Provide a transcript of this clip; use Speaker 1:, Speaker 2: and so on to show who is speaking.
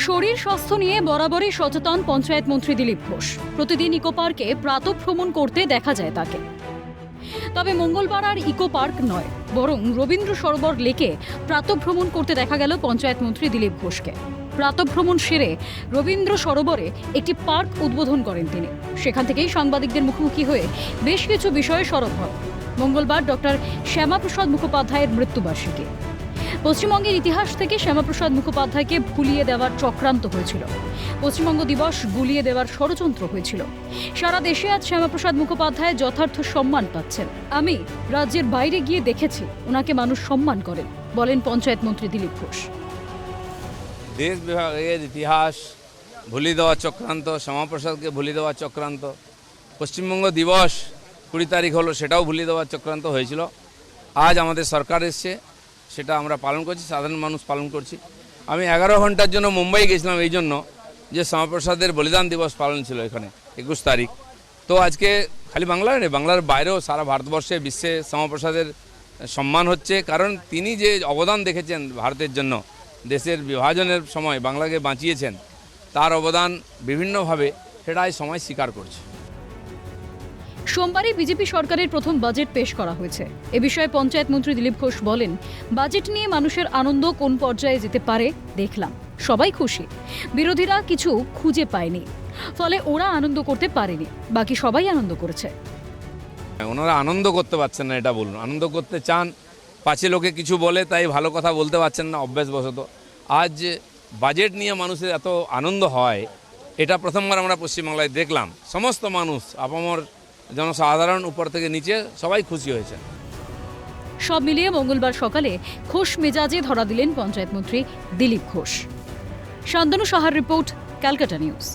Speaker 1: শরীর স্বাস্থ্য নিয়ে বরাবরই সচেতন পঞ্চায়েত মন্ত্রী দিলীপ ঘোষ। প্রতিদিন ইকো পার্কে প্রাতঃভ্রমণ করতে দেখা যায় তাকে। তবে মঙ্গলবার আর ইকো পার্ক নয়, বরং রবীন্দ্র সরোবর লেকে প্রাতঃভ্রমণ করতে দেখা গেল পঞ্চায়েত মন্ত্রী দিলীপ ঘোষকে। প্রাতঃভ্রমণ সেরে রবীন্দ্র সরোবরে একটি পার্ক উদ্বোধন করেন তিনি। সেখান থেকেই সাংবাদিকদের মুখোমুখি হয়ে বেশ কিছু বিষয়ে সরব হন। মঙ্গলবার ডক্টর শ্যামাপ্রসাদ মুখোপাধ্যায়ের মৃত্যুবার্ষিকী। পশ্চিমবঙ্গের ইতিহাস থেকে শ্যামাপ্রসাদ মুখোপাধ্যায়কে ভুলিয়ে দেওয়ার চক্রান্ত হয়েছিল। পশ্চিমবঙ্গ দিবস গুলিয়ে দেওয়ার ষড়যন্ত্র হয়েছিল। সারা দেশে আজ শ্যামাপ্রসাদ মুখোপাধ্যায় যথার্থ সম্মান পাচ্ছেন। আমি রাজ্যের বাইরে গিয়ে দেখেছি ওনাকে মানুষ সম্মান করেন, বলেন পঞ্চায়েত মন্ত্রী দিলীপ ঘোষ।
Speaker 2: দেশ বিভাগের ইতিহাস ভুলিয়ে দেওয়ার চক্রান্ত, শ্যামাপ্রসাদকে ভুলিয়ে দেওয়ার চক্রান্ত, পশ্চিমবঙ্গ দিবস 20 তারিখ হলো সেটাও ভুলিয়ে দেওয়ার চক্রান্ত হয়েছিল। আজ আমাদের সরকার এসছে, সেটা আমরা পালন করছি, সাধারণ মানুষ পালন করছি। আমি 11 ঘন্টার জন্য মুম্বাই গেছিলাম এই জন্য যে শ্যামাপ্রসাদের বলিদান দিবস পালন ছিল এখানে 21 তারিখ। তো আজকে খালি বাংলার নেই, বাংলার বাইরেও সারা ভারতবর্ষে বিশ্বে শ্যামাপ্রসাদের সম্মান হচ্ছে, কারণ তিনি যে অবদান দেখেছেন ভারতের জন্য, দেশের বিভাজনের সময় বাংলাকে বাঁচিয়েছেন, তার অবদান বিভিন্নভাবে সেটা এই সময় স্বীকার করছে।
Speaker 1: সোমবারই বিজেপি সরকারের প্রথম বাজেট পেশ করা হয়েছে। এ বিষয়ে পঞ্চায়েত মন্ত্রী দিলীপ ঘোষ বলেন, বাজেট নিয়ে মানুষের আনন্দ কোন পর্যায়ে যেতে পারে দেখলাম, সবাই খুশি। বিরোধীরা কিছু খুঁজে পায়নি, ফলে ওরা আনন্দ করতে পারেনি, বাকি সবাই আনন্দ করেছে।
Speaker 2: ওনারা আনন্দ করতে পারছেন না, এটা বলুন। আনন্দ করতে চান, পাছে লোকে কিছু বলে তাই ভালো কথা বলতে পারছেন না অভ্যাসবশত। আজ বাজেট নিয়ে মানুষের এত আনন্দ হয়, এটা প্রথমবার আমরা পশ্চিমবাংলায় দেখলাম। সমস্ত মানুষ, আপামর জনসাধারণ উপর থেকে নিচে সবাই খুশি হয়েছে।
Speaker 1: সব মিলিয়ে মঙ্গলবার সকালে খোশ মেজাজে ধরা দিলেন পঞ্চায়েত মন্ত্রী দিলীপ ঘোষ। শান্তনু সাহার রিপোর্ট, ক্যালকাটা নিউজ।